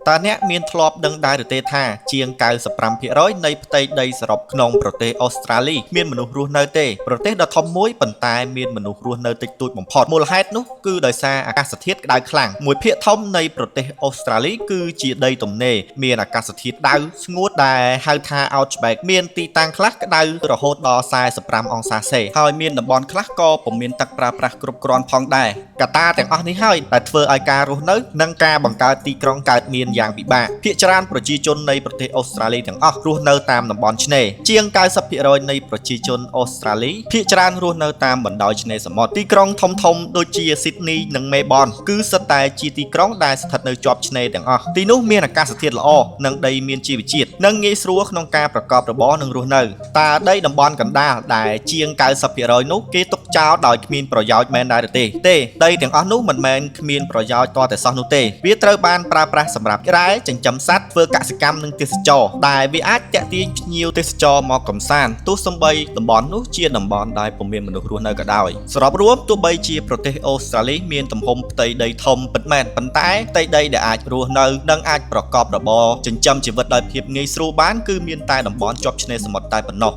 តើអ្នកមានធ្លាប់ដឹងដែរឬទេថាជាង95%នៃផ្ទៃដីសរុបក្នុងប្រទេសអូស្ត្រាលីមានមនុស្សរស់នៅទេប្រទេសដ៏ធំមួយប៉ុន្តែមានមនុស្សរស់នៅតិចតួចបំផុតមូលហេតុនោះគឺដោយសារអាកាសធាតុក្តៅខ្លាំងមួយភាគធំនៃប្រទេសអូស្ត្រាលីគឺជាដីទំនេរមានអាកាសធាតុក្តៅស្ងួតដែលហៅថា Outback មានទីតាំងខ្លះក្តៅរហូតដល់45អង្សាសេហើយមានតំបន់ខ្លះក៏ពុំមានទឹកប្រើប្រាស់គ្រប់គ្រាន់ផងដែរកត្តាទាំងអស់នេះហើយដែលធ្វើឲ្យការរស់នៅនិងការបង្កើតទីក្រុងកើតមានយ៉ាងពិបាកភាគច្រើនប្រជាជននៃប្រទេសអូស្ត្រាលីទាំងអស់រស់នៅតាមតំបន់ឆ្នេរជាង90%នៃប្រជាជនអូស្ត្រាលីភាគច្រើនរស់នៅតាមបណ្ដោយឆ្នេរសមុទ្រទីក្រុងធំៗដូចជាស៊ីដនីនិងមេបនគឺសុទ្ធតែជាទីក្រុងដែលស្ថិតនៅជាប់ឆ្នេរទាំងអស់ទីនោះមានអាកាសធាតុល្អនិងដីមានជីវជាតិនិងងាយស្រួលក្នុងការប្រកបរបរនិងរស់នៅតើដីតំបន់កណ្ដាលដែលជាង90%នោះគេទុកចោលដោយគ្មានប្រយោជន៍មែនដែរឬទេដីទាំងអស់នោះមិនមែនគ្មានប្រយោជន៍ទាល់តែសោះនោះទេវាត្រូវបានប្រើប្រាស់សម្រាប់ស្រែចិញ្ចឹមសត្វធ្វើកសិកម្មនិងទេសចរដែលវាអាចទាក់ទាញភ្ញៀវទេសចរមកកម្សាន្តទោះសូម្បីតំបន់នោះជាតំបន់ដែលពុំមានមនុស្សរស់នៅក៏ដោយសរុបរួមទោះបីជាប្រទេសអូស្ត្រាលីមានទំហំផ្ទៃដីធំពិតមែនប៉ុន្តែផ្ទៃដីដែលអាចរស់នៅនិងអាចប្រកបរបរចិញ្ចឹមជីវិតដោយភាពងាយស្រួលបានគឺមានតែតំបន់ជាប់ឆ្នេរសមុទ្រតែប៉ុណ្ណោះ